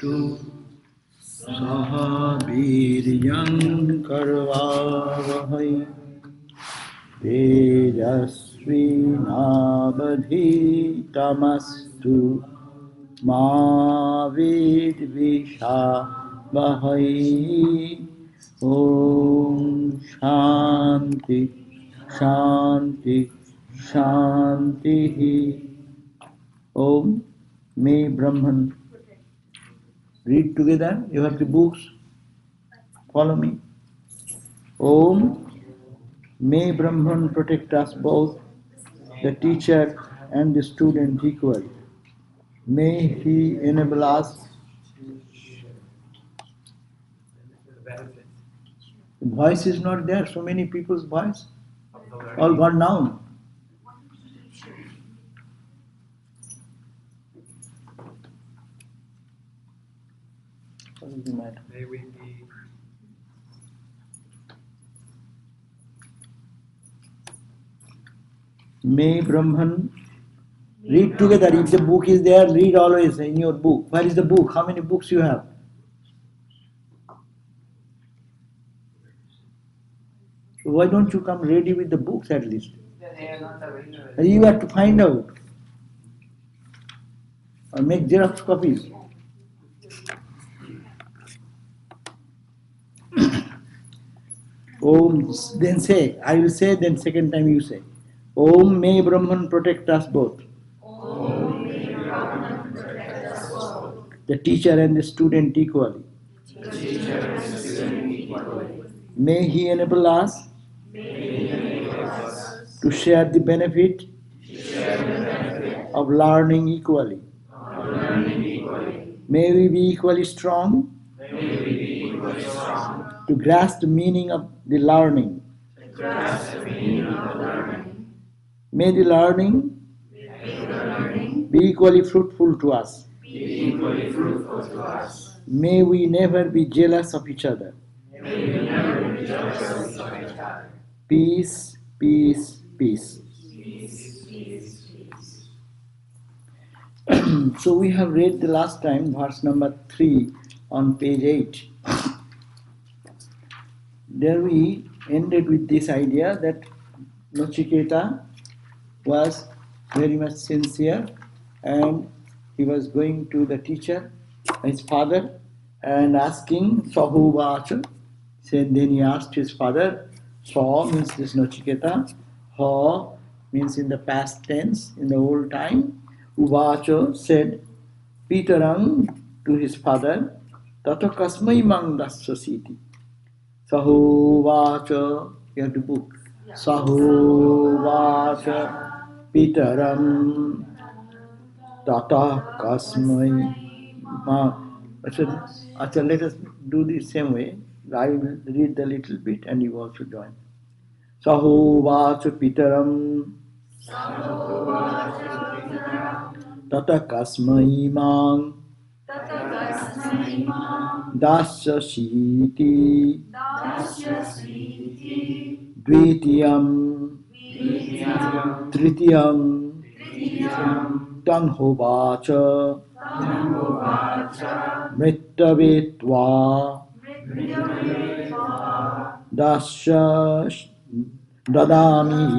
saha viryam karvavahai tejasvinavadhitamastu ma vidvishavahai. Om Shanti Shanti Shanti. Om. May Brahman. Read together. You have the books. Follow me. Om. May Brahman protect us both, the teacher and the student equally. May he enable us. The voice is not there. So many people's voice. All gone down. What is the matter? May we be May Brahman. Read together. If the book is there, read always in your book. Where is the book? How many books you have? So why don't you come ready with the books at least? You have to find out. Or make Xerox copies. Om, then say. I will say, then second time you say. Om, may Brahman protect us both. Om, may Brahman protect us both. The teacher and the student equally. The teacher and the student equally. May he enable us to share the benefit of learning equally. May we be equally strong to grasp the meaning of the learning. May the learning be equally fruitful to us. May we never be jealous of each other. Peace, peace, peace. So we have read the last time verse number 3 on page 8. There we ended with this idea that Nachiketa was very much sincere and he was going to the teacher, his father, and asking Sahu Vacha. Then he asked his father. Sa means this Nachiketa. Ha means in the past tense, in the old time. Uvacha said, Peterang to his father, Tata kasmai mang dasyasiti. Sahu Vacha, you have the book. Sahu Vacha Peteram Tata kasmai mang. Achha, let us do the same way. I will read the little bit and you also join. Sahu Vacha Peteram Tata kasmai mang dasyasiti dvitiyam tritiyam tanhovacha mrittavetva dasya dadami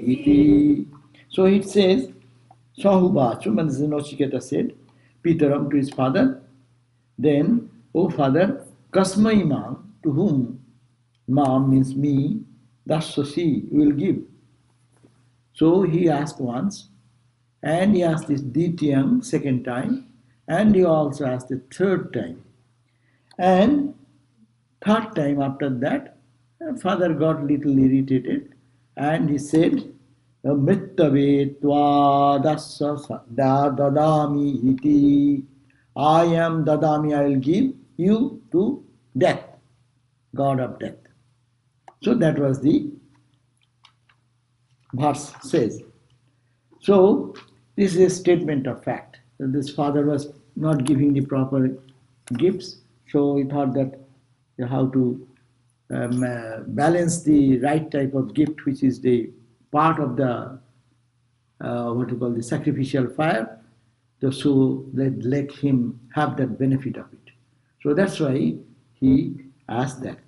iti. So it says, Sahubachu, Nachiketa said, Peteram to his father, then, O father, kasmai mam, to whom? Mam means me, dasyasi, you will give. So he asked once, and he asked this ditiyam second time, and he also asked the third time. And third time after that, father got little irritated, and he said, Mrittavetva dadami iti. I am dadami, I will give you to death, God of death. So that was the verse says. So this is a statement of fact. That this father was not giving the proper gifts, so he thought that how to balance the right type of gift, which is the part of the what you call the sacrificial fire, So let him have that benefit of it. So that's why he asked that.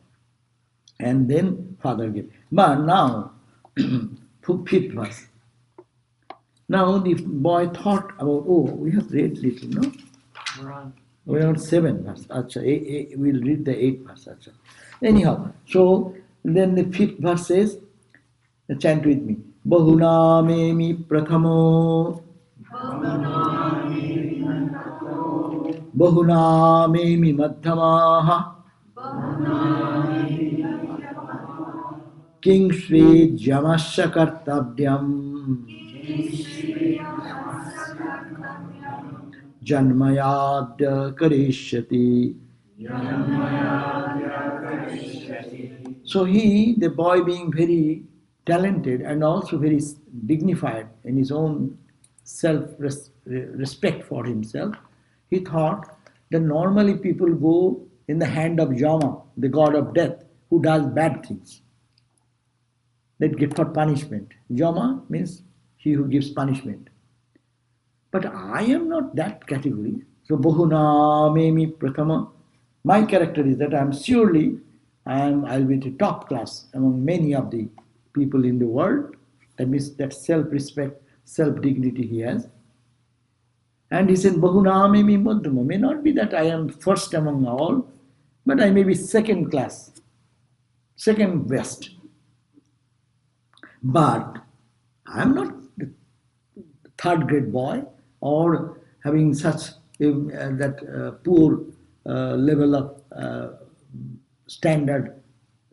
And then father gave. But now, fifth verse. Now the boy thought about, oh, we have read little, no? We're on 7 verse. Achha, we'll read the 8 verse. Achha. Anyhow, so then the 5th verse says, chant with me. Bahuna memi prathamo. Bahuna memi madhyamaha. King Sri Jamasya Kartavyam Janmayadya Karishyati. So the boy being very talented and also very dignified in his own self-respect for himself, he thought that normally people go in the hand of Yama, the god of death, who does bad things. That get for punishment. Yama means he who gives punishment. But I am not that category. So Bahuna Memi Prathama. My character is that I'll be the top class among many of the people in the world. That means that self-respect, self-dignity he has. And he said, Bahuna Memi Madhyama. May not be that I am first among all, but I may be second class, second best. But I am not the third grade boy or having such poor level of standard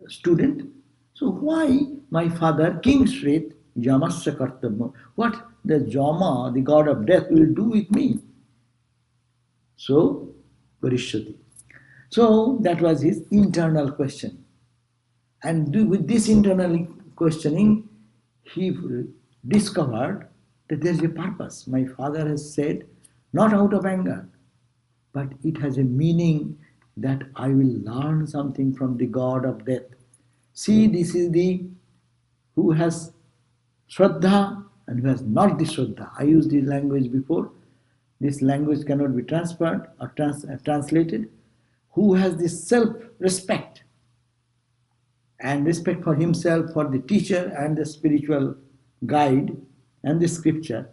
student. So why my father, King Shreth, Jamasya Kartabha, what the Jama, the god of death, will do with me? So, Varishyati. So that was his internal question. And with this internal questioning, he discovered that there is a purpose. My father has said, not out of anger, but it has a meaning that I will learn something from the god of death. See, this is who has Shraddha and who has not the Shraddha. I used this language before. This language cannot be transferred or translated. Who has this self-respect and respect for himself, for the teacher and the spiritual guide and the scripture.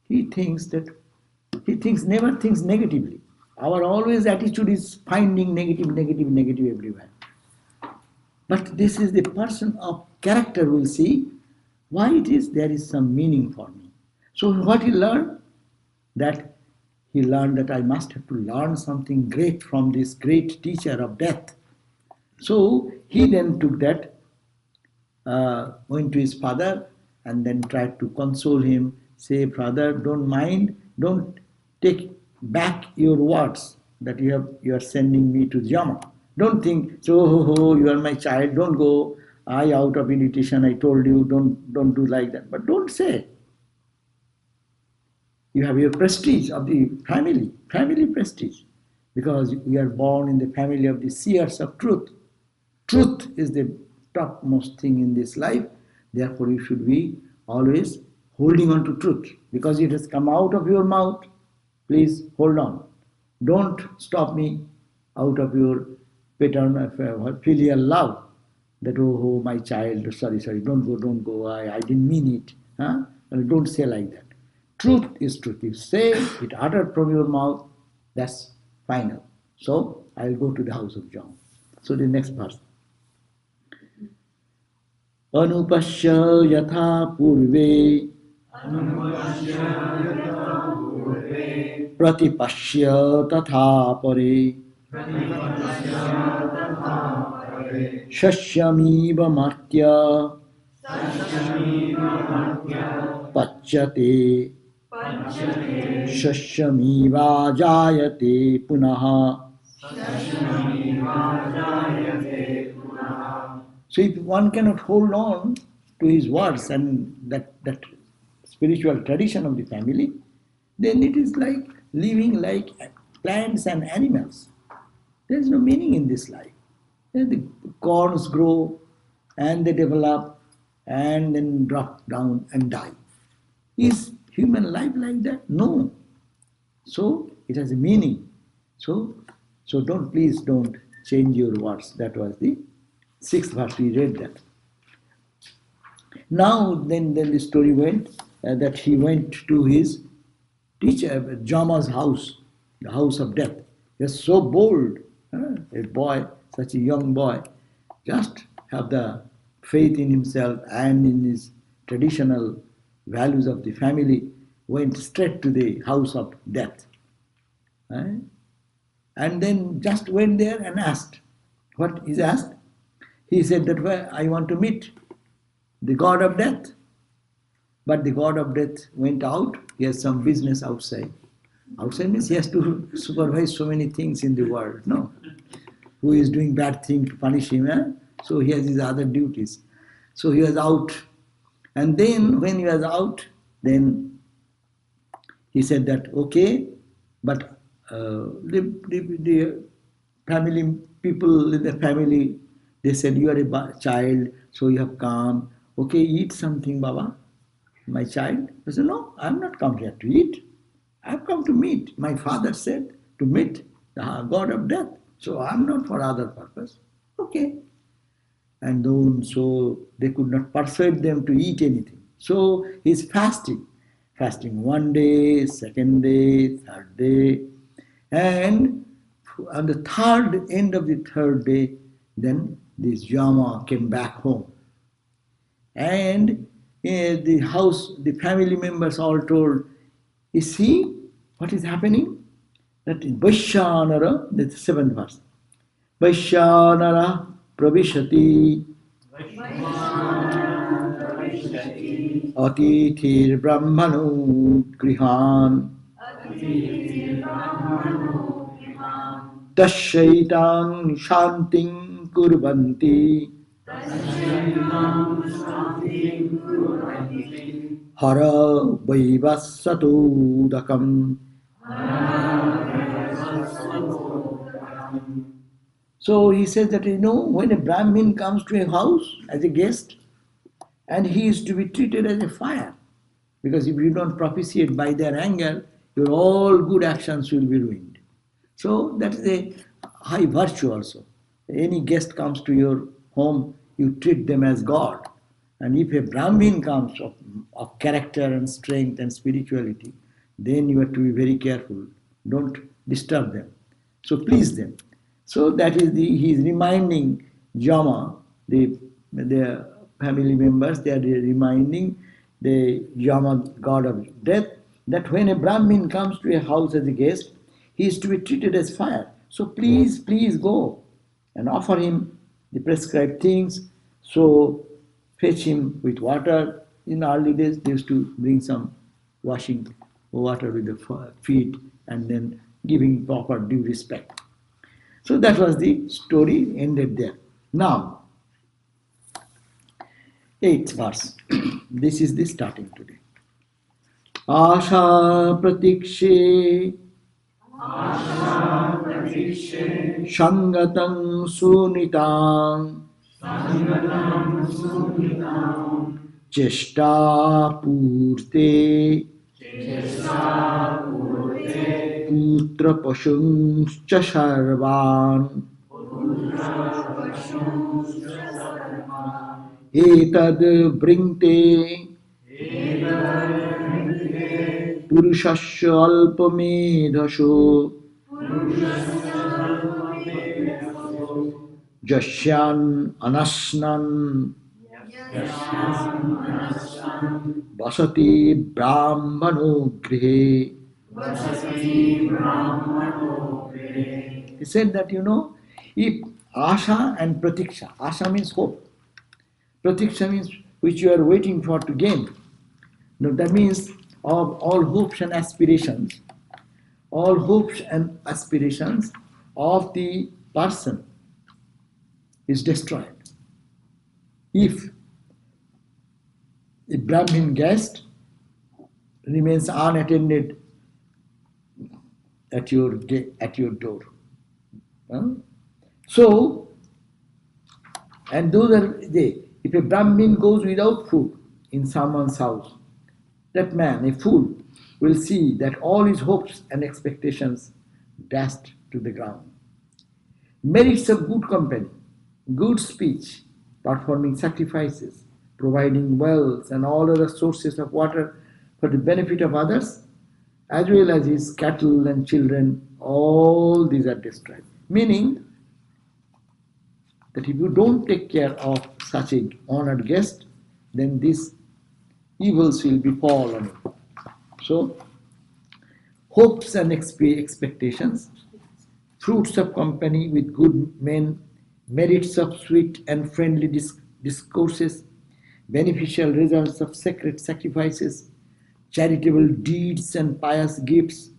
He never thinks negatively. Our always attitude is finding negative everywhere. But this is the person of character will see why it is there is some meaning for me. So what he learned? That he learned that I must have to learn something great from this great teacher of death. So he then took that, went to his father and then tried to console him, say, Father, don't mind, don't take back your words that you are sending me to Yama. Don't think, so you are my child, don't go. I out of irritation, I told you, don't do like that. But don't say. You have your prestige of the family prestige, because we are born in the family of the seers of truth. Truth is the topmost thing in this life. Therefore, you should be always holding on to truth, because it has come out of your mouth. Please hold on. Don't stop me out of your paternal filial love. That, oh, my child, sorry, don't go, I didn't mean it. Huh? Don't say like that. Truth is truth. You say it uttered from your mouth, that's final. So I'll go to the house of John. So the next verse. Anupashya yatha purve pratipashya tatha pare Shashyamiva martya pachyate Shashyamiva jayate punaha. So if one cannot hold on to his words and that spiritual tradition of the family, then it is like living like plants and animals. There is no meaning in this life. The corns grow and they develop and then drop down and die. Is human life like that? No. So it has a meaning. So please don't change your words. That was the 6th verse. We read that. Now then the story went that he went to his teacher, Jama's house, the house of death. He was so bold, a boy, such a young boy, just have the faith in himself and in his traditional values of the family, went straight to the house of death. And then just went there and asked. What is asked? He said that, well, I want to meet the god of death. But the god of death went out. He has some business outside. Outside means he has to supervise so many things in the world. No. Who is doing bad thing to punish him. So he has his other duties. So he was out. And then when he was out, then he said that, okay, but the family people in the family, they said, you are a child, so you have come. Okay, eat something, Baba, my child. I said, no, I am not come here to eat. I have come to meet. My father said to meet the god of death. So I am not for other purpose. Okay. And then, so they could not persuade them to eat anything. So he's fasting. Fasting 1 day, 2nd day, 3rd day. And on the end of the 3rd day, then this Yama came back home. And the family members all told, you see what is happening? That is Vaishyanara, that's the 7th verse. Vaishyanara pravishati atithir brahmanu grihan tasyaitang shanting kurvanti hara vaivasatudakam. So he says that, when a Brahmin comes to a house as a guest, and he is to be treated as a fire, because if you don't propitiate by their anger, your all good actions will be ruined. So that is a high virtue also. Any guest comes to your home, you treat them as God. And if a Brahmin comes of character and strength and spirituality, then you have to be very careful. Don't disturb them. So please them. So that is he is reminding Yama, the family members, they are reminding the Yama, god of death, that when a Brahmin comes to a house as a guest, he is to be treated as fire. So please go and offer him the prescribed things. So fetch him with water. In early days, they used to bring some washing water with the feet and then giving proper due respect. So that was the story, ended there. Now, 8th verse. This is the starting today. Asha pratikshe Shangatam sunitam Cheshta purte Putra pashungscha sarvan Etad bringte Purushasya alpamedhasho Jasyan anasnan Vasati brahmano grihe. He said that, if asha and pratiksha, asha means hope, pratiksha means which you are waiting for to gain. Now that means of all hopes and aspirations of the person is destroyed. If a Brahmin guest remains unattended at your door. So, and those are they. If a Brahmin goes without food in someone's house, that man, a fool, will see that all his hopes and expectations dashed to the ground. Merits of good company, good speech, performing sacrifices, providing wells and all other sources of water for the benefit of others, as well as his cattle and children, all these are destroyed. Meaning that if you don't take care of such a honored guest, then these evils will befall on you. So, hopes and expectations, fruits of company with good men, merits of sweet and friendly discourses, beneficial results of sacred sacrifices, charitable deeds and pious gifts,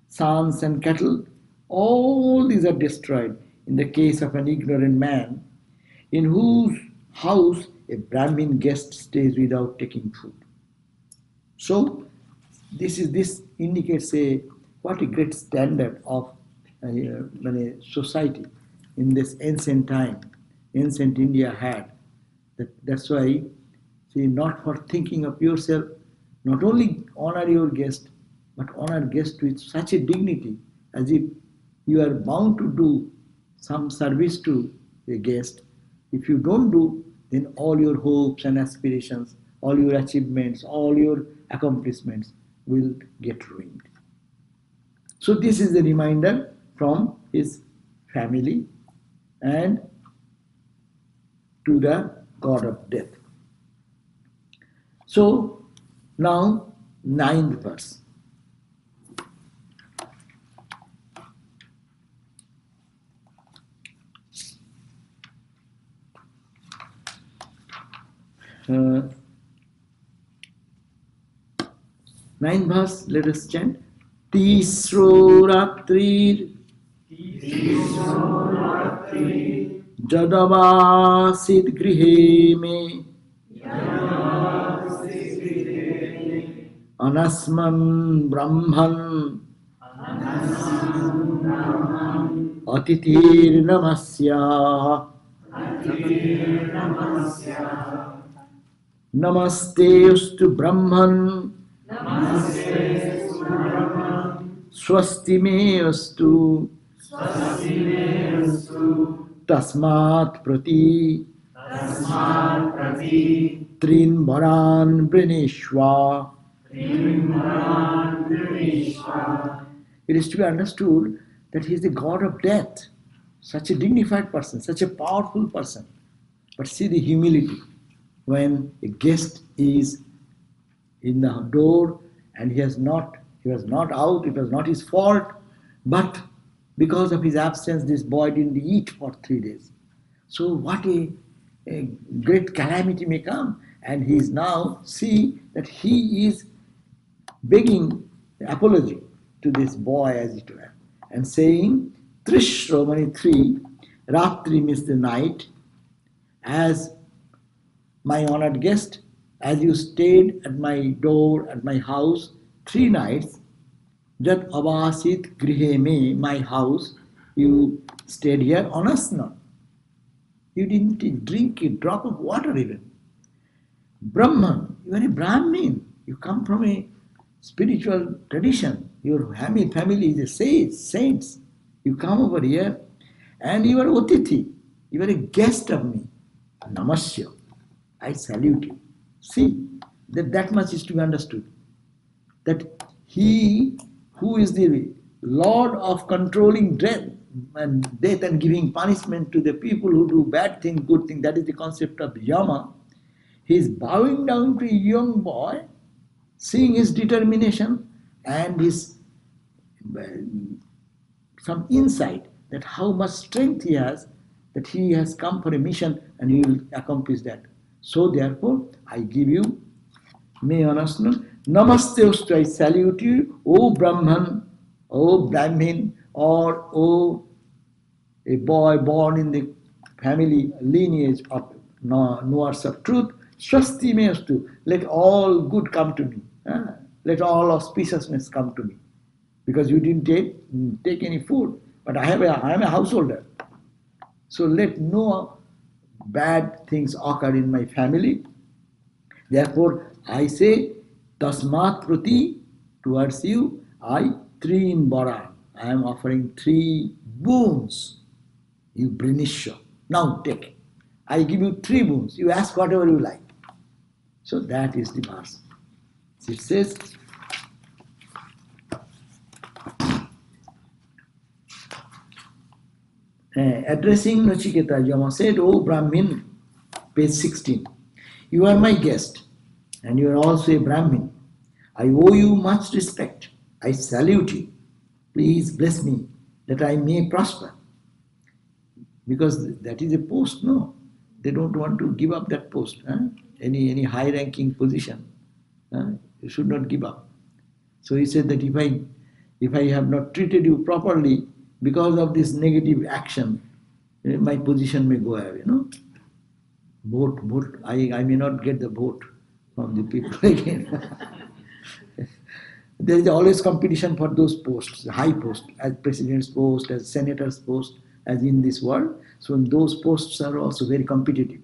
sons and cattle, all these are destroyed in the case of an ignorant man in whose house a Brahmin guest stays without taking food. So, this indicates what a great standard of society in this ancient time, ancient India had. That's why, see, not for thinking of yourself, not only honor your guest, but honor guest with such a dignity as if you are bound to do some service to a guest. If you don't do, then all your hopes and aspirations, all your achievements, all your accomplishments will get ruined. So this is a reminder from his family and to the god of death. So now, 9th verse. Ninth verse, let us chant. Tisro Ratrir Jadavasid Grihe Me Anasman Brahman Atithir Namasya Namaste Ustu Brahman Swasti Me Ustu Tasmat Prati Trin Varan Brinishwa. It is to be understood that he is the god of death, such a dignified person, such a powerful person. But see the humility when a guest is in the door and he was not out, it was not his fault, but because of his absence, this boy didn't eat for 3 days. So what a great calamity may come, and he is now, see that he is begging apology to this boy as it were, and saying, Trish Romani 3, Ratri means the night, as my honored guest, as you stayed at my door, at my house 3 nights, Jat avasit grihe me, my house, you stayed here on us not. You didn't drink a drop of water even. Brahman, you are a Brahmin, you come from a spiritual tradition, your family is a saints. You come over here and you are Otiti, you are a guest of me. Namasya, I salute you. See, that much is to be understood. That he who is the Lord of controlling death and giving punishment to the people who do bad things, good things, that is the concept of Yama. He is bowing down to a young boy, seeing his determination and his some insight that how much strength he has, that he has come for a mission and he will accomplish that. So therefore, I give you, may honestly, Namaste Ustu, I salute you, O Brahman, O Brahmin, or O a boy born in the family lineage of knowers of truth. Swasti me astu, let all good come to me. Let all auspiciousness come to me. Because you didn't take any food, but I am a householder. So let no bad things occur in my family. Therefore, I say, Tasmat Prati towards you, I, 3 in Boran. I am offering 3 boons. You Brinisha. Now take. I give you 3 boons. You ask whatever you like. So that is the verse. It says, addressing Nachiketa, Yama said, O Brahmin, page 16, you are my guest, and you are also a Brahmin. I owe you much respect. I salute you. Please bless me that I may prosper. Because that is a post, no? They don't want to give up that post. Any high-ranking position, you should not give up. So he said that if I have not treated you properly because of this negative action, my position may go away. Vote. I may not get the vote from the people again. There is always competition for those posts, high posts, as president's post, as senator's post, as in this world. So those posts are also very competitive.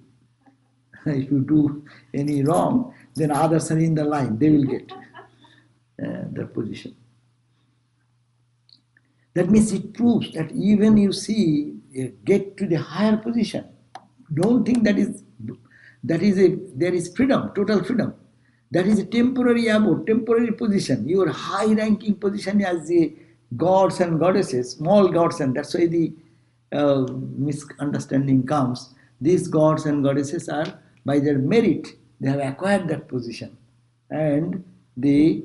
If you do any wrong, then others are in the line, they will get the position. That means it proves that even you see, get to the higher position, don't think there is freedom, total freedom. That is a temporary abode, temporary position. Your high-ranking position as the gods and goddesses, small gods, and that's why the misunderstanding comes. These gods and goddesses are, by their merit, they have acquired that position. And they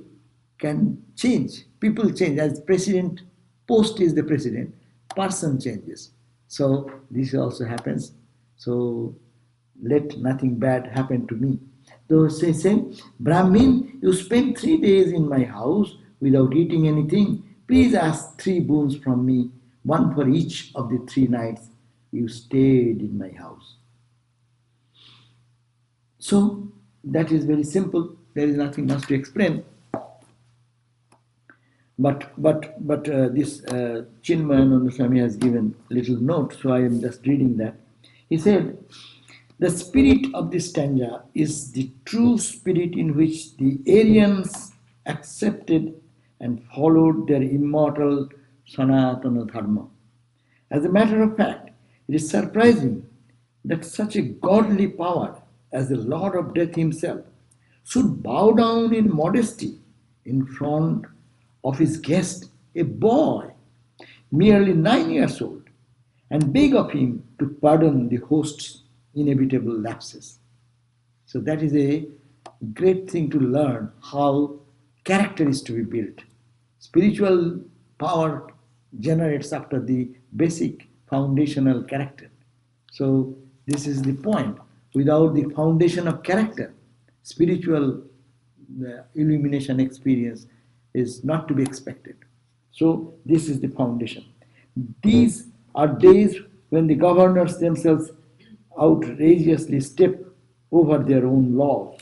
can change. People change. As president, post is the president, person changes. So this also happens. So let nothing bad happen to me. So say, Brahmin, you spent 3 days in my house without eating anything. Please ask 3 boons from me, 1 for each of the 3 nights you stayed in my house. So that is very simple. There is nothing much to explain. But this Chinmayananda Swami has given little note, so I am just reading that. He said, the spirit of this stanza is the true spirit in which the Aryans accepted and followed their immortal Sanatana Dharma. As a matter of fact, it is surprising that such a godly power as the Lord of Death himself should bow down in modesty in front of his guest, a boy, merely 9 years old, and beg of him to pardon the host's inevitable lapses. So that is a great thing to learn, how character is to be built. Spiritual power generates after the basic foundational character. So this is the point. Without the foundation of character, spiritual illumination experience is not to be expected. So this is the foundation. These are days when the governors themselves outrageously step over their own laws.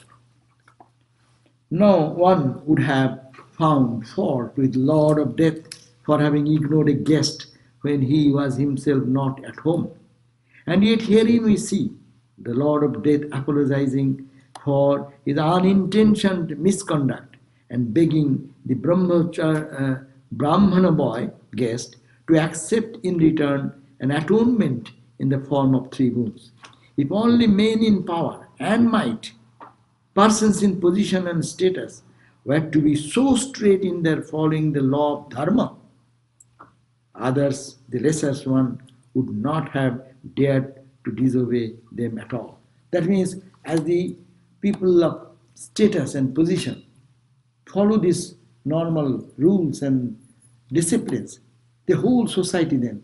No one would have found fault with Lord of Death for having ignored a guest when he was himself not at home. And yet herein we see the Lord of Death apologizing for his unintentional misconduct and begging the Brahmana boy guest to accept in return an atonement in the form of 3 boons. If only men in power and might, persons in position and status, were to be so straight in their following the law of dharma, others, the lesser one, would not have dared to disobey them at all. That means, as the people of status and position follow these normal rules and disciplines, the whole society then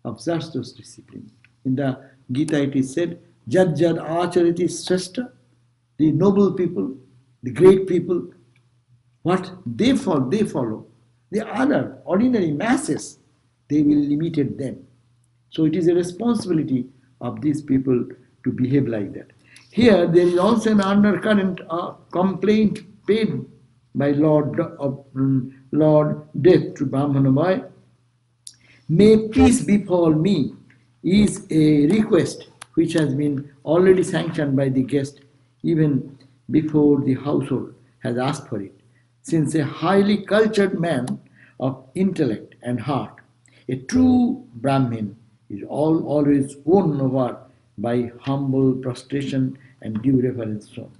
observes those disciplines. In the Gita it is said, Jad Jad Acharati Srashta, the noble people, the great people, what they follow. The other ordinary masses, they will imitate them. So it is a responsibility of these people to behave like that. Here there is also an undercurrent complaint paid by Lord Death to Brahmana boy. May peace befall me is a request which has been already sanctioned by the guest even before the household has asked for it. since a highly cultured man of intellect and heart, a true Brahmin, is always won over by humble prostration and due reverence shown.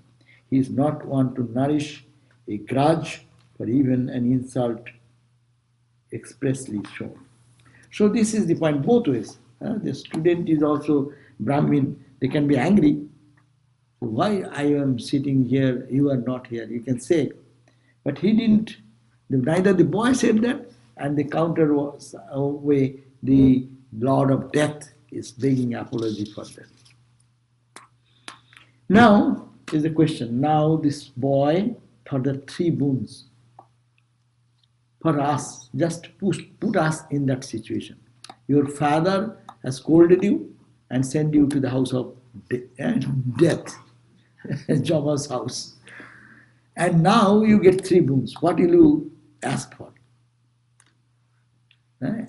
He is not one to nourish a grudge for even an insult expressly shown. So this is the point both ways. The student is also Brahmin. They can be angry. Why I am sitting here, you are not here, you can say. But he didn't. Neither the boy said that, and the counter was way the Lord of Death is begging apology for that. Now is the question. Now this boy for the three boons for us, just put us in that situation. Your father has scolded you and sent you to the house of death, Java's house. And now you get three boons. What will you ask for?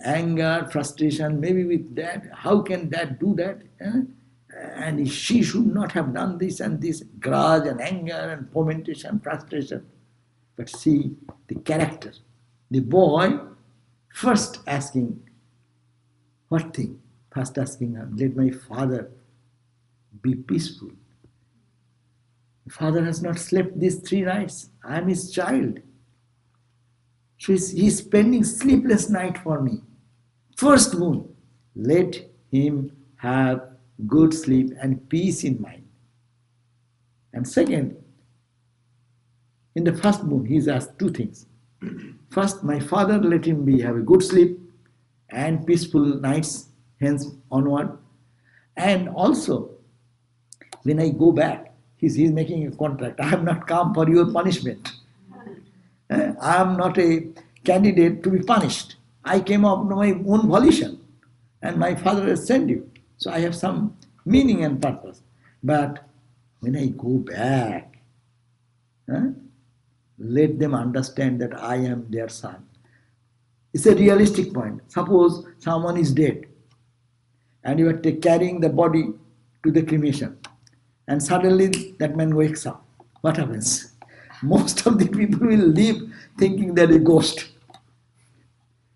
Anger, frustration, maybe with dad. How can dad do that? And she should not have done this and this. Grudge and anger and fomentation, frustration. But see the character. The boy first asking, what thing? First asking, let my father be peaceful. The father has not slept these 3 nights. I am his child. So he's spending sleepless night for me. First boon, let him have good sleep and peace in mind. And second, in the first boon, he's asked 2 things. First, my father, let him have a good sleep and peaceful nights, hence onward. And also, when I go back, he's making a contract. I have not come for your punishment. I am not a candidate to be punished. I came of my own volition, and my father has sent you. So I have some meaning and purpose. But when I go back, let them understand that I am their son. It's a realistic point. Suppose someone is dead, and you are carrying the body to the cremation, and suddenly that man wakes up. What happens? Most of the people will leave thinking they're a ghost.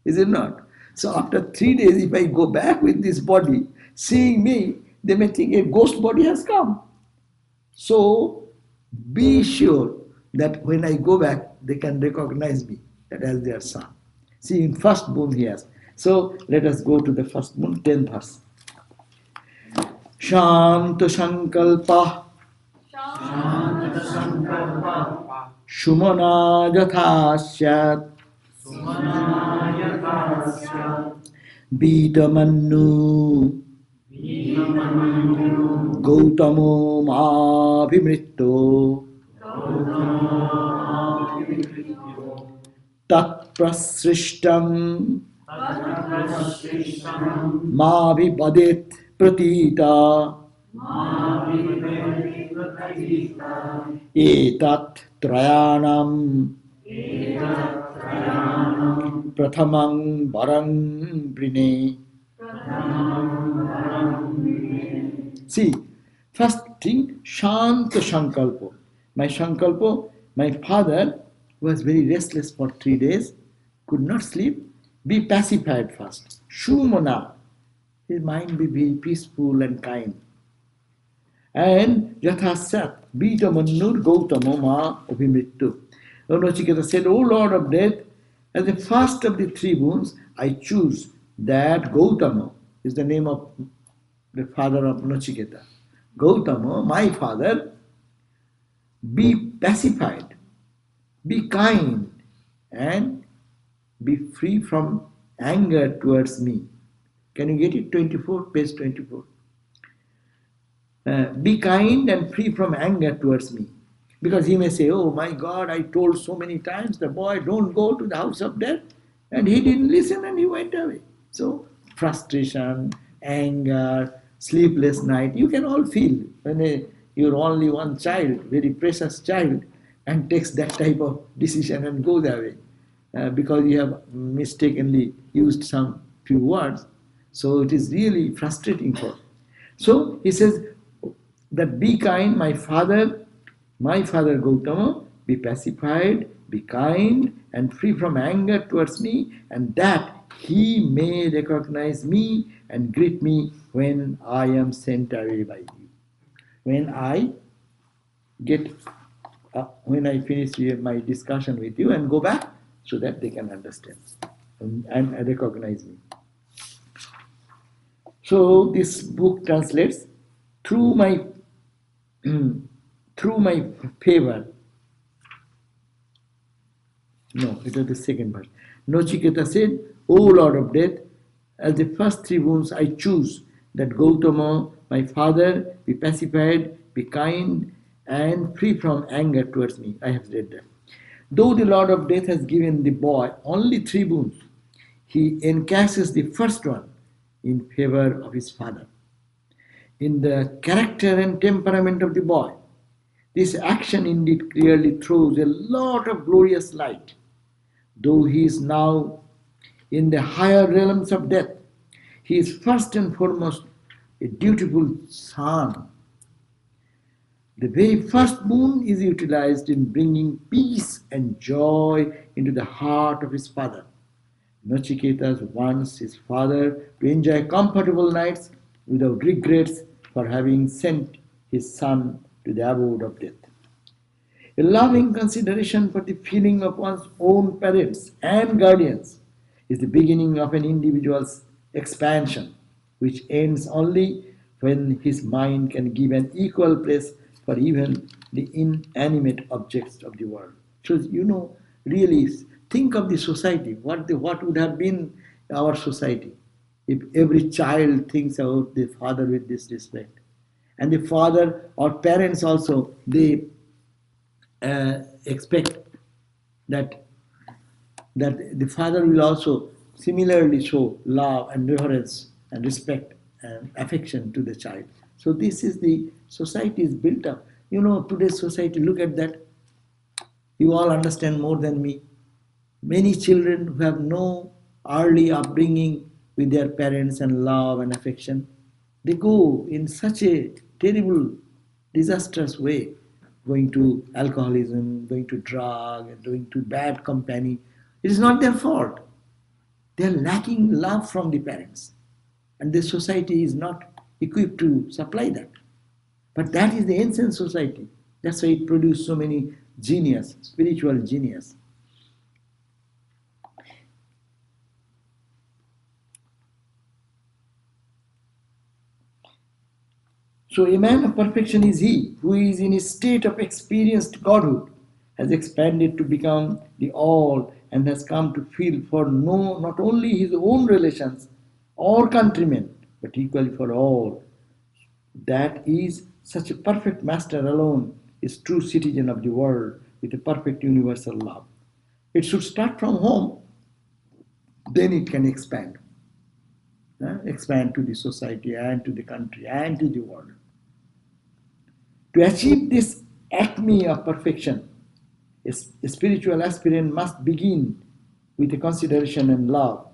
Is it not? So after 3 days, if I go back with this body, seeing me, they may think a ghost body has come. So be sure that when I go back, they can recognize me that as their son. See, in first boon he has. So let us go to the first boon, 10th verse. Shanta Sankalpa Shumana Yathasyat Bitamannu Gautamo Mabhimritto Tat Prasrishtam Mabhibadet Pratita Etat Trayanam Prathamang Varang Brine. See, first thing, Shanta Sankalpo. My Sankalpo, my father was very restless for 3 days, could not sleep. Be pacified first. Shumana, his mind be very peaceful and kind. And Yathasat, Bita Mannur Gautama Ma Abhimrittu. Nachiketa said, O Lord of Death, as the first of the 3 boons, I choose that Gautama is the name of the father of Nachiketa. Gautama, my father, be pacified, be kind, and be free from anger towards me. Can you get it? 24, page 24. Be kind and free from anger towards me. Because he may say, oh my God, I told so many times the boy, don't go to the house of death. And he didn't listen and he went away. So frustration, anger, sleepless night, you can all feel when you're only one child, very precious child, and takes that type of decision and goes away. Because you have mistakenly used some few words. So it is really frustrating for. So he says that be kind, my father Gautama, be pacified, be kind and free from anger towards me, and that he may recognize me and greet me when I am sent away by you. When I get, when I finish my discussion with you and go back, so that they can understand and recognize me. So this book translates, through my through my favor. No, it was the second verse. Nachiketa said, O Lord of Death, as the first three boons I choose that Gautama, my father, be pacified, be kind, and free from anger towards me. I have read that. Though the Lord of Death has given the boy only three boons, he encashes the first one in favor of his father. In the character and temperament of the boy, this action indeed clearly throws a lot of glorious light. Though he is now in the higher realms of death, he is first and foremost a dutiful son. The very first boon is utilized in bringing peace and joy into the heart of his father. Nachiketa wants his father to enjoy comfortable nights without regrets for having sent his son to the abode of death. A loving consideration for the feeling of one's own parents and guardians is the beginning of an individual's expansion, which ends only when his mind can give an equal place for even the inanimate objects of the world. So, really think of the society, what would have been our society if every child thinks about the father with this respect. And the father or parents also, they expect that the father will also similarly show love and reverence and respect and affection to the child. So this is the society is built up. Today's society, look at that. You all understand more than me. Many children who have no early upbringing with their parents and love and affection, they go in such a terrible, disastrous way, going to alcoholism, going to drug, and going to bad company. It is not their fault. They are lacking love from the parents. And the society is not equipped to supply that. But that is the ancient society. That's why it produced so many genius, spiritual genius. So a man of perfection is he who is in a state of experienced godhood, has expanded to become the all, and has come to feel for not only his own relations or countrymen, but equally for all. That is, such a perfect master alone is true citizen of the world with a perfect universal love. It should start from home, then it can expand. Expand to the society and to the country and to the world. To achieve this acme of perfection, a spiritual aspirant must begin with a consideration and love,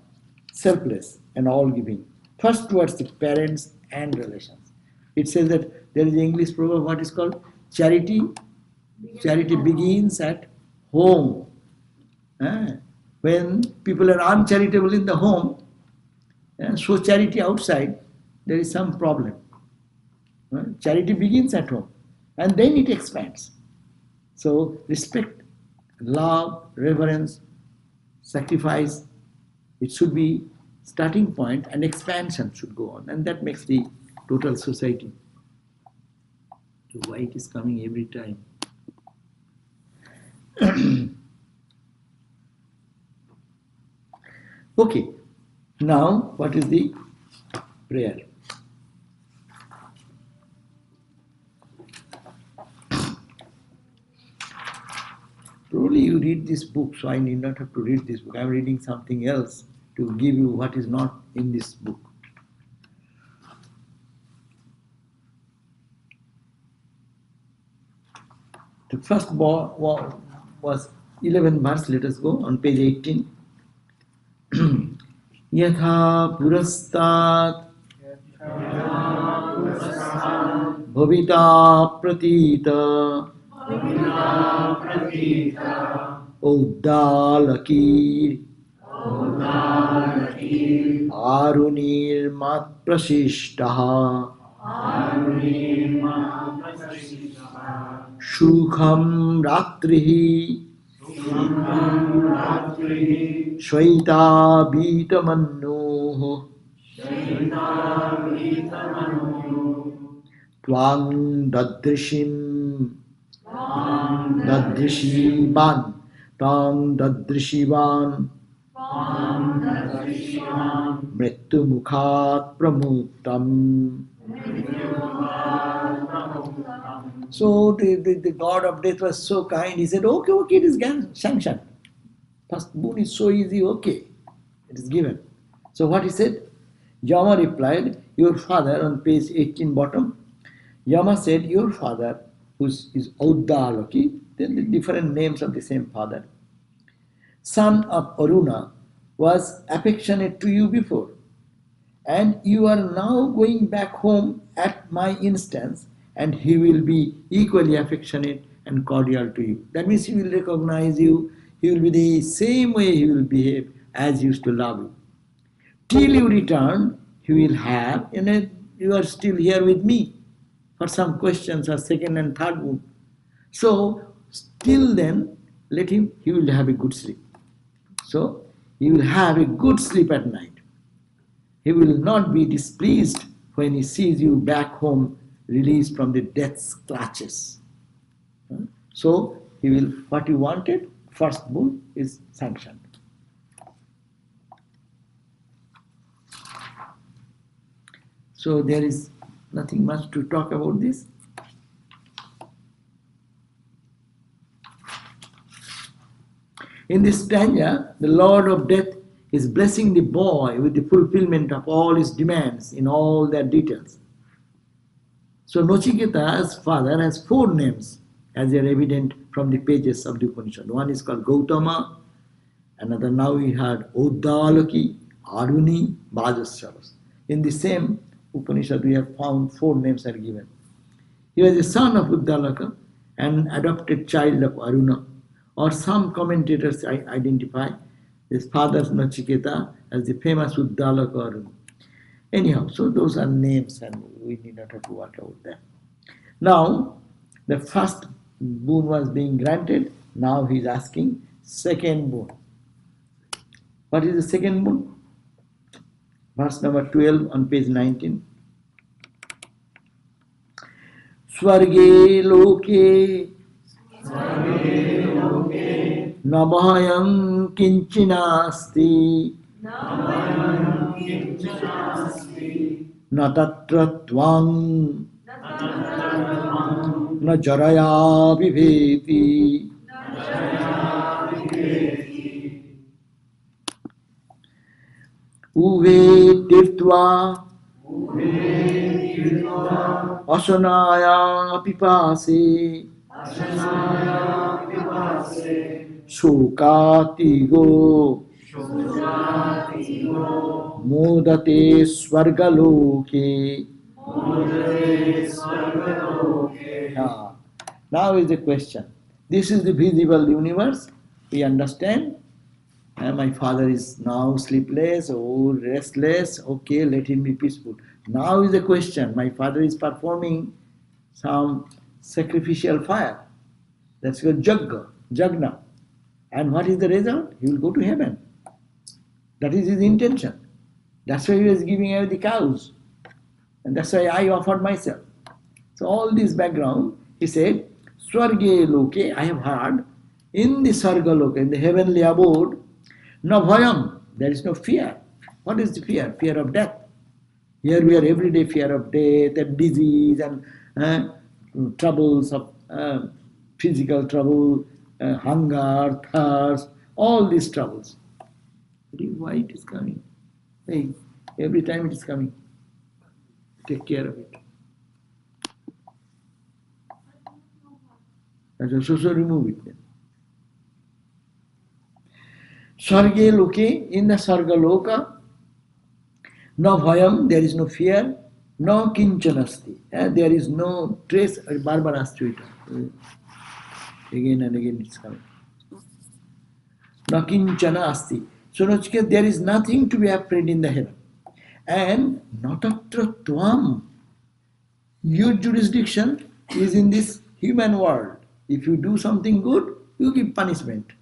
selfless and all-giving, first towards the parents and relations. It says that there is an English proverb, what is called charity. Charity begins at home. When people are uncharitable in the home, show charity outside, there is some problem. Charity begins at home and then it expands. So respect, love, reverence, sacrifice, it should be starting point, and expansion should go on, and that makes the total society. The white is coming every time. Okay, now what is the prayer? Probably you read this book, so I need not have to read this book. I am reading something else to give you what is not in this book. The first was 11 verse. Let us go on page 18. Yatha purastat bhavita pratita Uddalaki Arunir Mat Prasishtaha Shukham Ratrihi Shvaita Bitamannoh Twang Dadrishim Dadrishiban Tang Dadrishivan Mrittu Mukhat Pramuktam. So the god of death was so kind, he said, okay, it is sanctioned. First boon is so easy, okay, it is given. So what he said? Yama replied, your father, on page 18 bottom, Yama said, your father, who is Uddalaki, the different names of the same father, son of Aruna, was affectionate to you before, and you are now going back home at my instance, and he will be equally affectionate and cordial to you. That means he will recognize you, he will be the same way he will behave as he used to love you. Till you return, he will have, you are still here with me for some questions or second and third boon. So, till then, let him, he will have a good sleep. So, he will have a good sleep at night. He will not be displeased when he sees you back home, released from the death's clutches. So, he will, what he wanted, first boon is sanctioned. So, there is nothing much to talk about this. In this stanza, the Lord of Death is blessing the boy with the fulfillment of all his demands in all their details. So Nachiketa's father has 4 names, as they are evident from the pages of the Upanishad. One is called Gautama, another now we heard Uddalaki, Aruni, Vajasravas. In the same Upanishad we have found 4 names are given. He was a son of Uddalaka and adopted child of Aruna, or some commentators identify his father's Nachiketa as the famous Uddalaka Aruna. Anyhow, so those are names and we need not have to work about them. Now, the first boon was being granted, now he is asking second boon. What is the second boon? Verse number 12 on page 19. Swarge loke nabhayam kinchinasti na tatra tvang na jaraya viveti. Uve tirtva asanaya pipase shokatigo modate swargaloke. Now is the question. This is the visible universe. We understand. My father is now sleepless or restless. Okay, let him be peaceful. Now is the question. My father is performing some sacrificial fire. That's called jagna. And what is the result? He will go to heaven. That is his intention. That's why he was giving away the cows. And that's why I offered myself. So all this background, he said, Swarge loke, I have heard, in the Sarga loke, in the heavenly abode, no bhayam, there is no fear. What is the fear? Fear of death. Here we are everyday fear of death and disease and troubles of physical trouble, hunger, thirst, all these troubles. Why it is coming? Hey, every time it is coming. Take care of it. So remove it then. Sarge loke, in the Sarga loka, no bhayam, there is no fear, no kinchanasti, there is no trace, Barbara asked you it. Again and again it's coming. Nakinchana asti. So Nachiketa, there is nothing to be afraid in the heaven. And natatra tvam. Your jurisdiction is in this human world. If you do something good, you give punishment.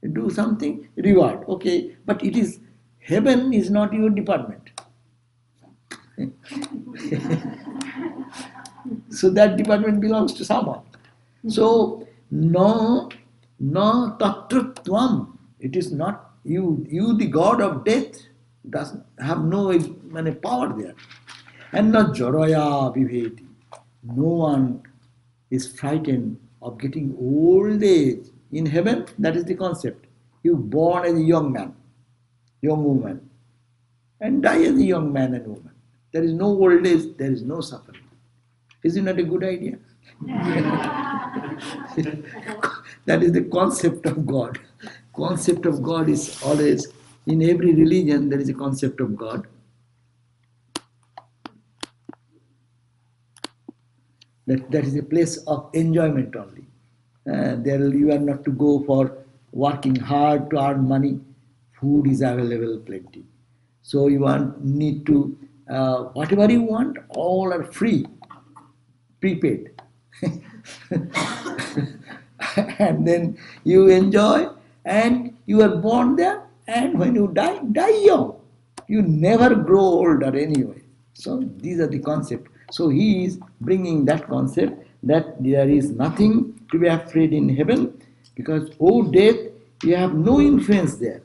You do something, reward. Okay, but it is heaven is not your department. So that department belongs to someone. So no tatrutvam. It is not you. You, the god of death, does have no power there. And not jaraya viveti. No one is frightened of getting old age. In heaven, that is the concept. You born as a young man, young woman, and die as a young man and woman. There is no old age, there is no suffering. Is it not a good idea? That is the concept of God. Concept of God is always, in every religion, there is a concept of God. That is a place of enjoyment only. There you are not to go for working hard to earn money. Food is available plenty. So you need to, whatever you want, all are free, prepaid. And then you enjoy, and you are born there, and when you die, die young. You never grow older anyway. So these are the concepts. So he is bringing that concept that there is nothing to be afraid in heaven, because death, you have no influence there,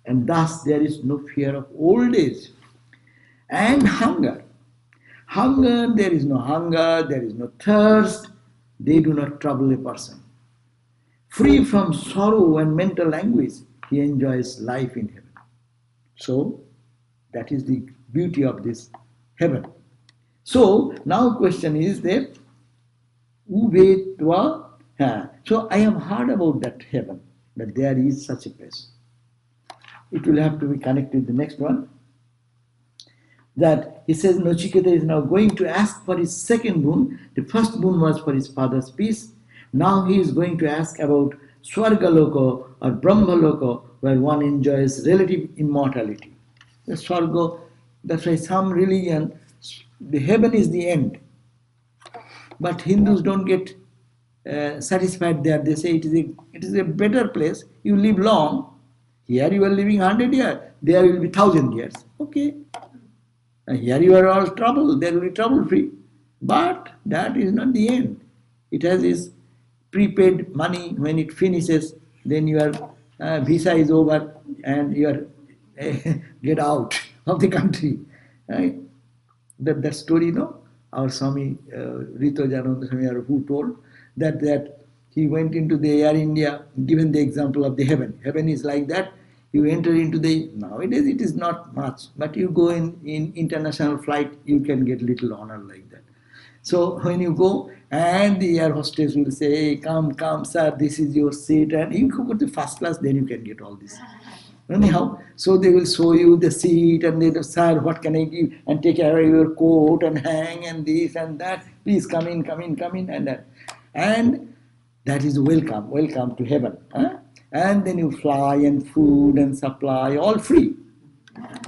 and thus there is no fear of old age. And hunger. Hunger, there is no hunger, there is no thirst, they do not trouble a person. Free from sorrow and mental anguish, he enjoys life in heaven. So, that is the beauty of this heaven. So, now question is that, Uvetva. So, I have heard about that heaven, that there is such a place. It will have to be connected with the next one. That he says Nachiketa is now going to ask for his second boon. The first boon was for his father's peace. Now he is going to ask about Swargaloko or Brahmaloko, where one enjoys relative immortality. The Swarga, that's why some religion, the heaven is the end. But Hindus don't get satisfied there. They say it is a better place. You live long. Here you are living 100 years. There will be 1,000 years. Okay. And here you are all trouble. There will be trouble free. But that is not the end. It has its prepaid money. When it finishes, then your visa is over and you are get out of the country. Right? That story, our Swami Ritojananda Swami, who told that he went into the Air India, given the example of the heaven. Heaven is like that. You enter into nowadays it is not much, but you go in international flight, you can get little honor like that. So when you go, and the air hostess will say, hey, come, sir, this is your seat, and you go to first class, then you can get all this. Anyhow, so they will show you the seat, and they will, sir, what can I give? And take away your coat and hang and this and that. Please come in, and that. And that is welcome to heaven. Huh? And then you fly, and food and supply, all free,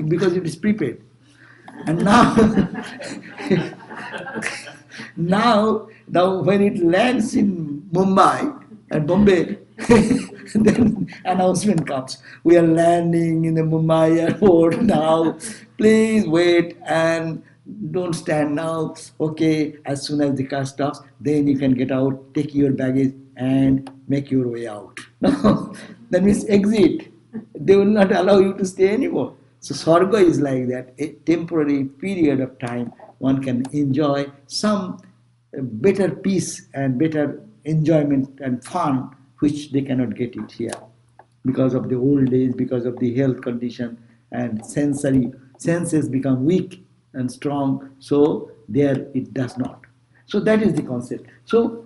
because it is prepaid. And now, now when it lands in Mumbai and Bombay, then announcement comes. We are landing in the Mumbai airport now. Please wait and don't stand now. Okay, as soon as the car stops, then you can get out, take your baggage and make your way out. No, that means exit. They will not allow you to stay anymore. So Swarga is like that, a temporary period of time one can enjoy some better peace and better enjoyment and fun, which they cannot get it here because of the old age, because of the health condition, and senses become weak and strong, so there it does not. So that is the concept. So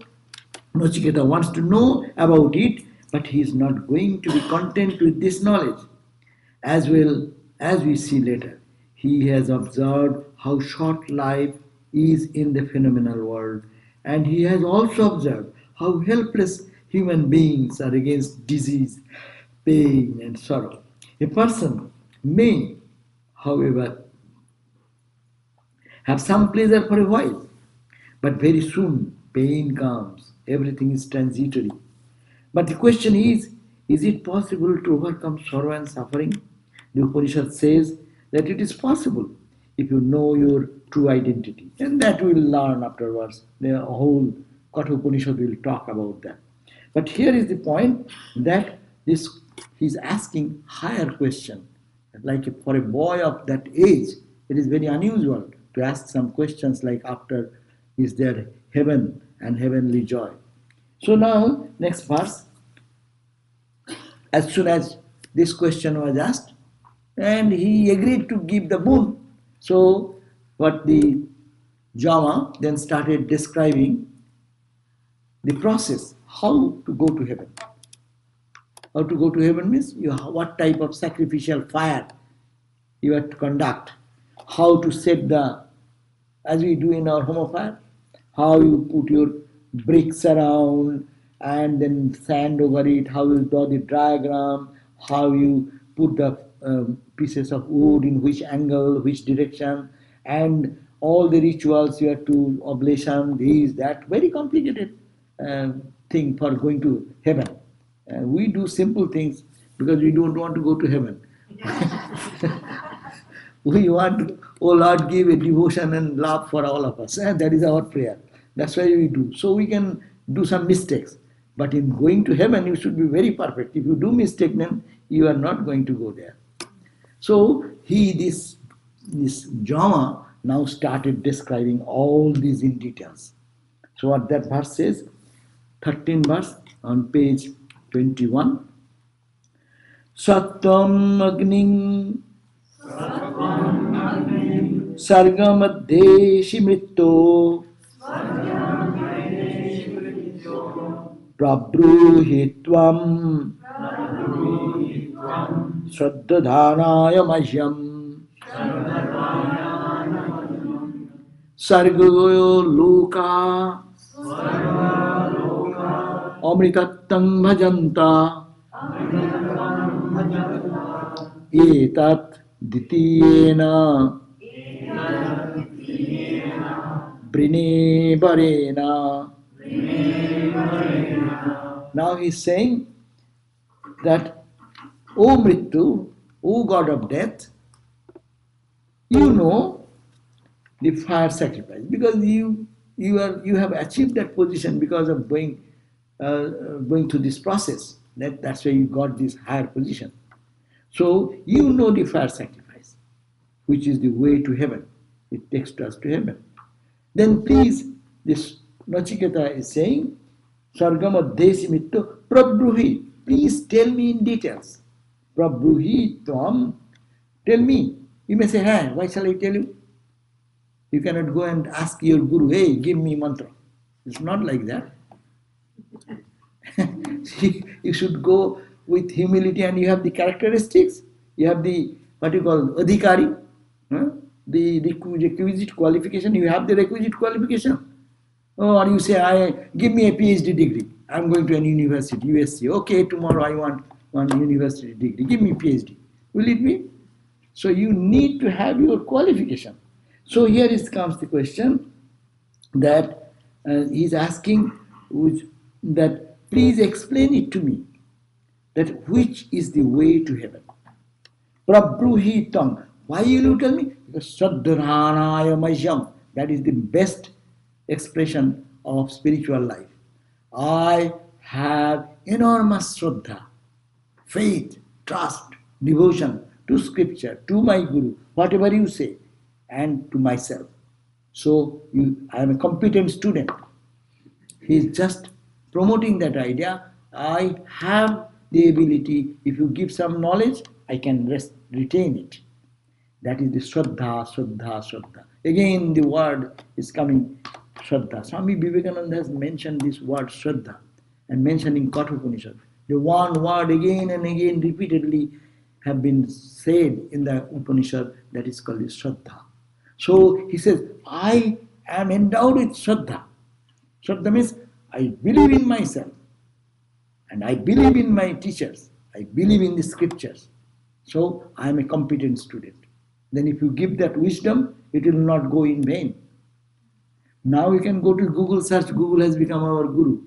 Nachiketa wants to know about it, but he is not going to be content with this knowledge. As well as we see later, he has observed how short life is in the phenomenal world, and he has also observed how helpless human beings are against disease pain and sorrow. A person may, however, have some pleasure for a while, but very soon pain comes. Everything is transitory. But the question is it possible to overcome sorrow and suffering? The Upanishad says that it is possible if you know your true identity. And that we will learn afterwards. The whole Kathopanishad will talk about that. But here is the point that this he's asking higher question. Like for a boy of that age, it is very unusual to ask some questions like after is there heaven and heavenly joy. So now, next verse, as soon as this question was asked, and he agreed to give the boon. So, what the Jama then started describing the process, how to go to heaven. How to go to heaven means what type of sacrificial fire you have to conduct, how to set the, as we do in our home of fire, how you put your bricks around and then sand over it, how you draw the diagram, how you put the pieces of wood in which angle, which direction, and all the rituals you have to oblation, this, that, very complicated thing for going to heaven. We do simple things because we don't want to go to heaven. We want, oh Lord, give a devotion and love for all of us. That is our prayer. That's why we do. So we can do some mistakes. But in going to heaven, you should be very perfect. If you do mistake, then you are not going to go there. So this Jama now started describing all these in details. So what that verse says, 13th verse on page 21. Sattvam agning sargamaddeshi mritto prabruhi tvam Shraddhadanaya Mahyam Sargayo Loka Amritattam Bhajanta Etat Ditiyena Brine Barena. Now he is saying that, O Mrittu, O God of death, you know the fire sacrifice because you have achieved that position because of going through this process. That's why you got this higher position. So you know the fire sacrifice, which is the way to heaven. It takes us to heaven. Then please, this Nachiketa is saying, Sargamadesi mitto prabruhi. Please tell me in details. Prabhuhi tvam, tell me. You may say, hey, why shall I tell you? You cannot go and ask your guru, hey, give me mantra. It's not like that. You should go with humility and you have the characteristics. You have the, what you call, adhikari, the requisite qualification. You have the requisite qualification. Or you say, give me a PhD degree. I'm going to an university, USC. Okay, tomorrow I want one university degree. Give me PhD. Will it be? So you need to have your qualification. So here comes the question that he's asking, that please explain it to me, that which is the way to heaven. Prabruhitam. Why will you tell me? Because Saddharanaya Majyam. That is the best expression of spiritual life. I have enormous Shraddha, faith, trust, devotion to scripture, to my Guru, whatever you say, and to myself. So I am a competent student. He is just promoting that idea. I have the ability, if you give some knowledge, I can retain it. That is the Shraddha, Shraddha, Shraddha. Again, the word is coming, Shraddha. Swami Vivekananda has mentioned this word Shraddha and mentioned in Kathopanishad. The one word again and again repeatedly have been said in the Upanishad that is called Shraddha. So he says, I am endowed with Shraddha. Shraddha means I believe in myself and I believe in my teachers. I believe in the scriptures, so I am a competent student. Then if you give that wisdom, it will not go in vain. Now you can go to Google search, Google has become our guru.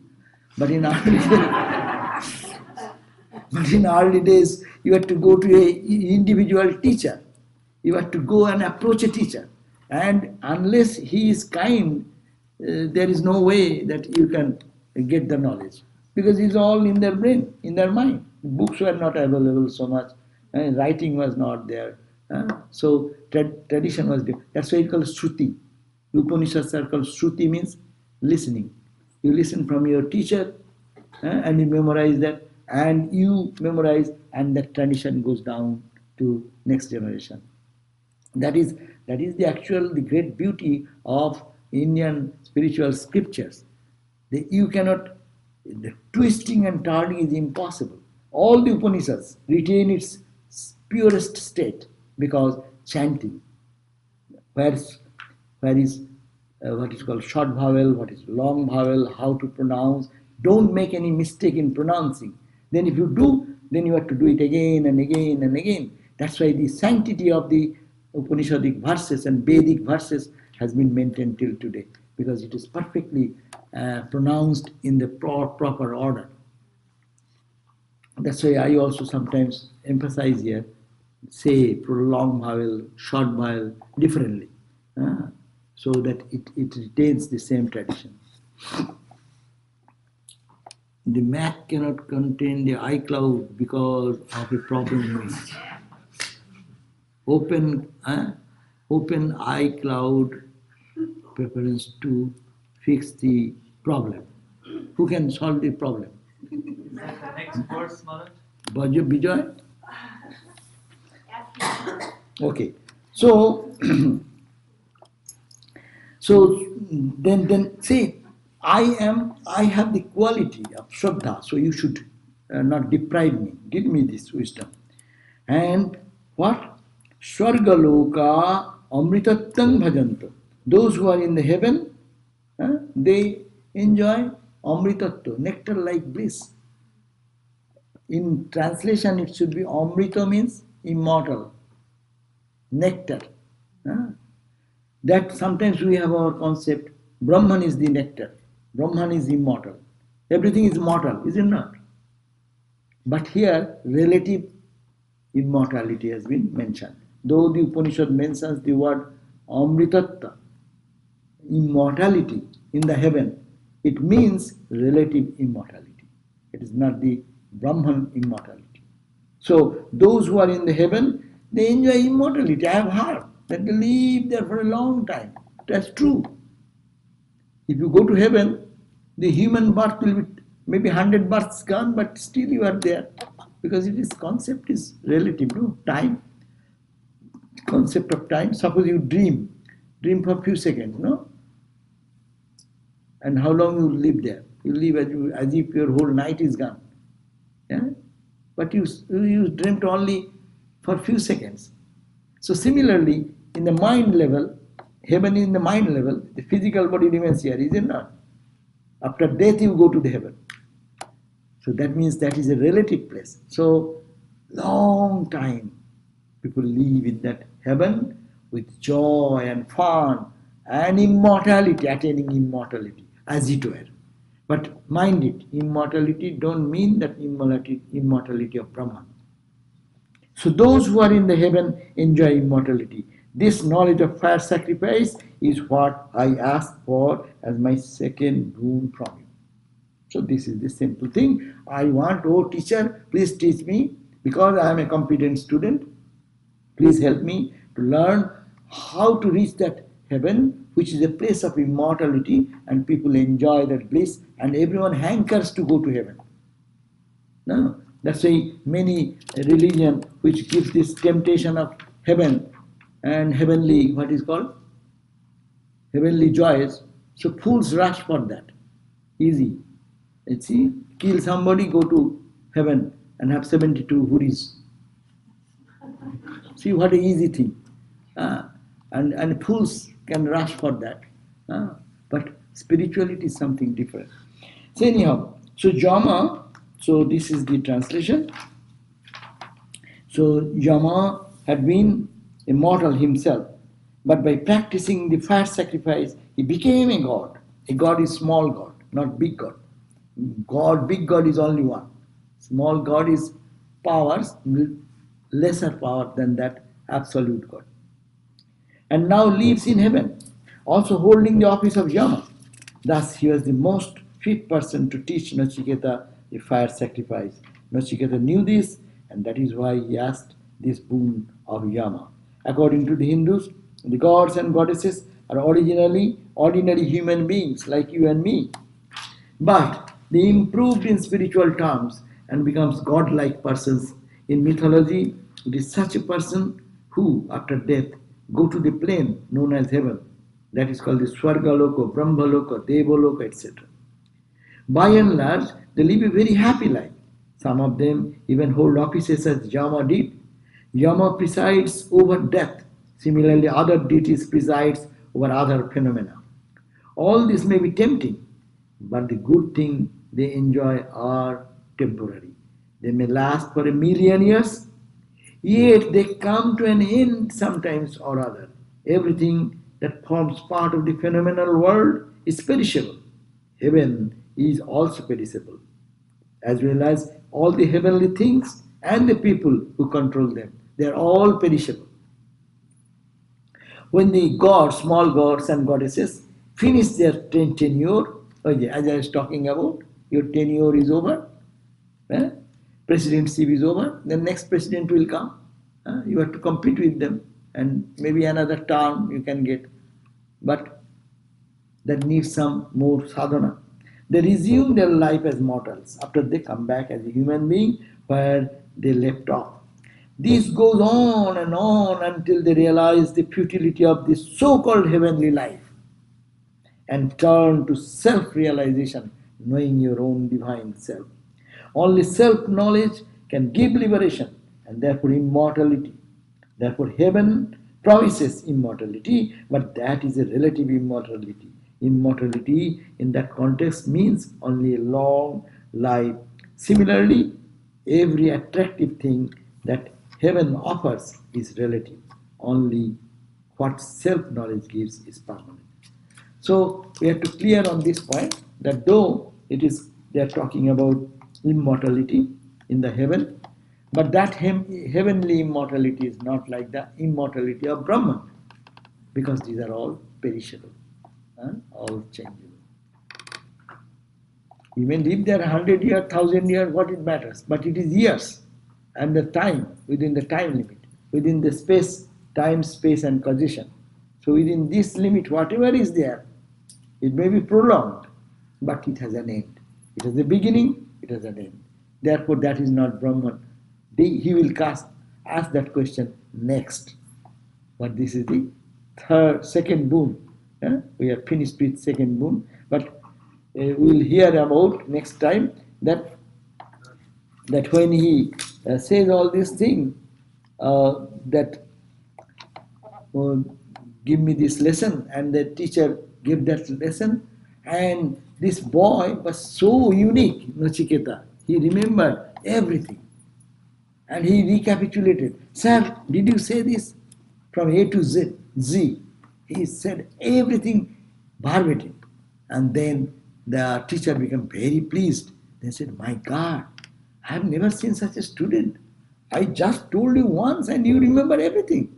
But in early days, you had to go to an individual teacher. You have to go and approach a teacher. And unless he is kind, there is no way that you can get the knowledge. Because it's all in their brain, in their mind. Books were not available so much. Writing was not there. So tradition was there. That's why it's called Shruti. Upanishads are called Shruti, means listening. You listen from your teacher and you memorize that, and you memorize, and that tradition goes down to next generation. That is the great beauty of Indian spiritual scriptures. You cannot, the twisting and turning is impossible. All the Upanishads retain its purest state because chanting. Where is what is called short vowel, what is long vowel, how to pronounce. Don't make any mistake in pronouncing. Then if you do, then you have to do it again and again and again. That's why the sanctity of the Upanishadic verses and Vedic verses has been maintained till today, because it is perfectly pronounced in the proper order. That's why I also sometimes emphasize here, say long vowel, short vowel differently, so that it retains the same tradition. The Mac cannot contain the iCloud because of a problem with open iCloud preference to fix the problem. Who can solve the problem? Next verse, Maharaj. Bijoy? Okay. So then say, I have the quality of Shraddha, so you should not deprive me. Give me this wisdom. And what? Swargaloka amritattam bhajanto. Those who are in the heaven, they enjoy amritattva, nectar-like bliss. In translation, it should be amrita, means immortal, nectar. That sometimes we have our concept, Brahman is the nectar, Brahman is immortal. Everything is mortal, is it not? But here, relative immortality has been mentioned. Though the Upanishad mentions the word amritattva, immortality in the heaven, it means relative immortality. It is not the Brahman immortality. So those who are in the heaven, they enjoy immortality. I have heard that they live there for a long time. That's true. If you go to heaven, the human birth will be maybe 100 births gone, but still you are there. Because it is concept is relative, no? Time. Concept of time. Suppose you dream for a few seconds, no? And how long you live there? You live as if your whole night is gone. Yeah? But you dreamt only for a few seconds. So similarly, in the mind level, heaven is in the mind level, the physical body remains here, is it not? After death you go to the heaven. So that means that is a relative place. So long time people live in that heaven with joy and fun and immortality, attaining immortality, as it were. But mind it, immortality don't mean that immortality of Brahman. So those who are in the heaven enjoy immortality. This knowledge of fire sacrifice is what I ask for as my second boon from you. So this is the simple thing. I want, oh teacher, please teach me, because I am a competent student. Please help me to learn how to reach that heaven, which is a place of immortality, and people enjoy that bliss, and everyone hankers to go to heaven. No, that's why many religion which gives this temptation of heaven and heavenly, what is called? Heavenly joys. So fools rush for that. Easy. Let's see, kill somebody, go to heaven and have 72 huris. See what an easy thing. And fools can rush for that. But spirituality is something different. So anyhow, so Jama, so this is the translation. So Yama had been immortal himself, but by practicing the fire sacrifice, he became a god. A god is small god, not big god. God, big God is only one. Small God is powers, lesser power than that absolute God. And now lives in heaven, also holding the office of Yama. Thus, he was the most fit person to teach Nachiketa the fire sacrifice. Nachiketa knew this, and that is why he asked this boon of Yama. According to the Hindus, the gods and goddesses are originally ordinary human beings like you and me. But they improved in spiritual terms and becomes godlike persons. In mythology, it is such a person who, after death, go to the plane known as heaven. That is called the Swargalok, Brahmalok, Devolok, etc. By and large, they live a very happy life. Some of them even hold offices as Yama did. Yama presides over death. Similarly, other deities presides over other phenomena. All this may be tempting, but the good things they enjoy are temporary. They may last for a million years, yet they come to an end sometimes or other. Everything that forms part of the phenomenal world is perishable. Heaven is also perishable, as well as all the heavenly things and the people who control them. They are all perishable. When the gods, small gods and goddesses, finish their tenure, as I was talking about, your tenure is over, eh? Presidency is over, the next president will come. You have to compete with them, and maybe another term you can get. But that needs some more sadhana. They resume their life as mortals after they come back as a human being where they left off. This goes on and on until they realize the futility of this so called heavenly life and turn to self realization, knowing your own divine self. Only self knowledge can give liberation and therefore immortality. Therefore, heaven promises immortality, but that is a relative immortality. Immortality in that context means only a long life. Similarly, every attractive thing that heaven offers is relative. Only what self knowledge gives is permanent. So we have to clear on this point that though it is they are talking about immortality in the heaven, but that heavenly immortality is not like the immortality of Brahman, because these are all perishable, all changeable. You may live there 100 years, 1,000 years, what it matters, but it is years and the time, within the time limit, within the space, time, space, and causation. So within this limit, whatever is there, it may be prolonged, but it has an end. It has a beginning, it has an end. Therefore, that is not Brahman. He will ask that question next. But this is the second boon. We are finished with second boon, but we will hear about next time that when he says all these things, that give me this lesson, and the teacher gave that lesson, and this boy was so unique, Nachiketa. He remembered everything, and he recapitulated. Sir, did you say this? From A to Z. Z. He said everything verbatim, and then the teacher became very pleased. They said, my God, I have never seen such a student. I just told you once and you remember everything.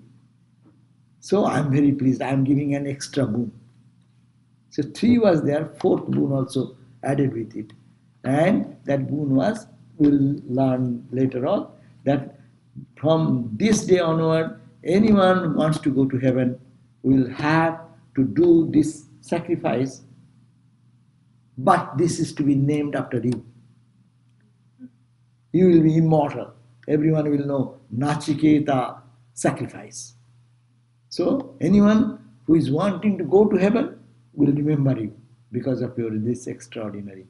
So I'm very pleased. I'm giving an extra boon. So 3 was there, 4th boon also added with it. And that boon was, we'll learn later on, that from this day onward, anyone wants to go to heaven will have to do this sacrifice, but this is to be named after you. You will be immortal. Everyone will know Nachiketa sacrifice. So anyone who is wanting to go to heaven will remember you because of your this extraordinary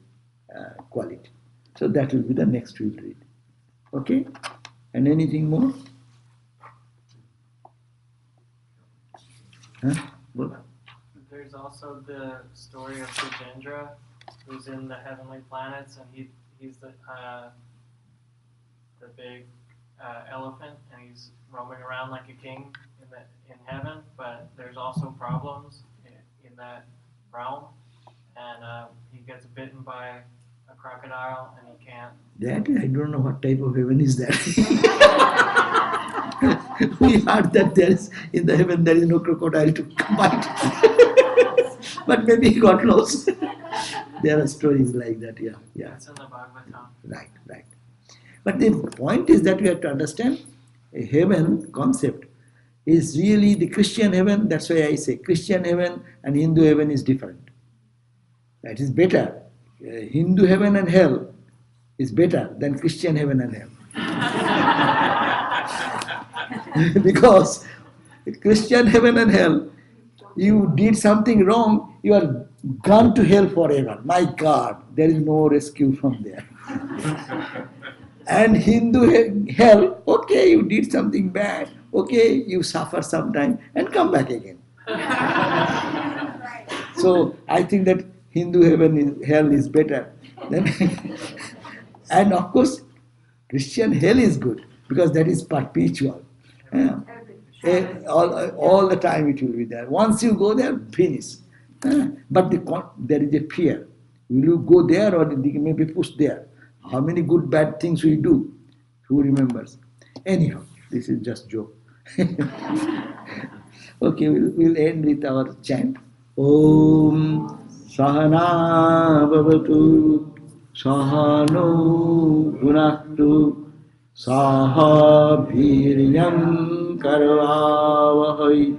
quality. So that will be the next we'll read. Okay? And anything more? Huh? What? There's also the story of Gajendra, who's in the heavenly planets, and he's the big elephant, and he's roaming around like a king in heaven. But there's also problems in that realm, and he gets bitten by a crocodile, and he can't. That I don't know what type of heaven is that. We heard that there is in the heaven there is no crocodile to bite. But maybe God knows. There are stories like that, yeah. It's in the Bhagavatam. Right. But the point is that we have to understand a heaven concept is really the Christian heaven. That's why I say Christian heaven and Hindu heaven is different. That is better. Hindu heaven and hell is better than Christian heaven and hell. Because Christian heaven and hell, you did something wrong, you are gone to hell forever. My God, there is no rescue from there. And Hindu hell, okay, you did something bad, okay, you suffer sometime and come back again. So I think that Hindu hell is better. And of course, Christian hell is good because that is perpetual. Yeah. All the time it will be there. Once you go there, finish. But there is a fear. Will you go there or they may be pushed there? How many good, bad things we do? Who remembers? Anyhow, this is just joke. Okay, we'll end with our chant. Om Sahana Bhavatu Sahano Bhunaktu Saha Bhiryam Karvavahai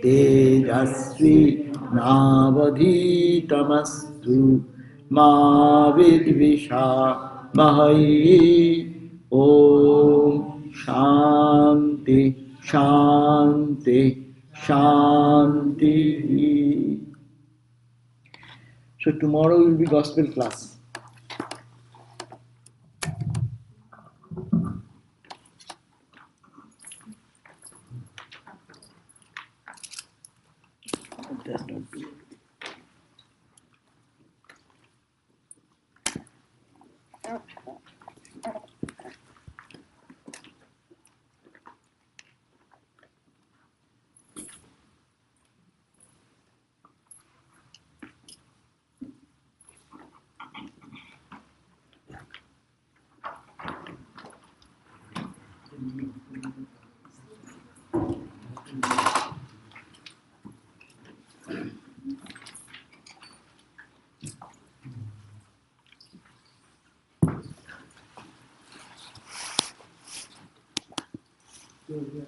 Tejasvi Navadhitamastu Ma Vidvisha Mahai. Om Shanti Shanti Shanti. So tomorrow will be gospel class. That's not good. Yeah.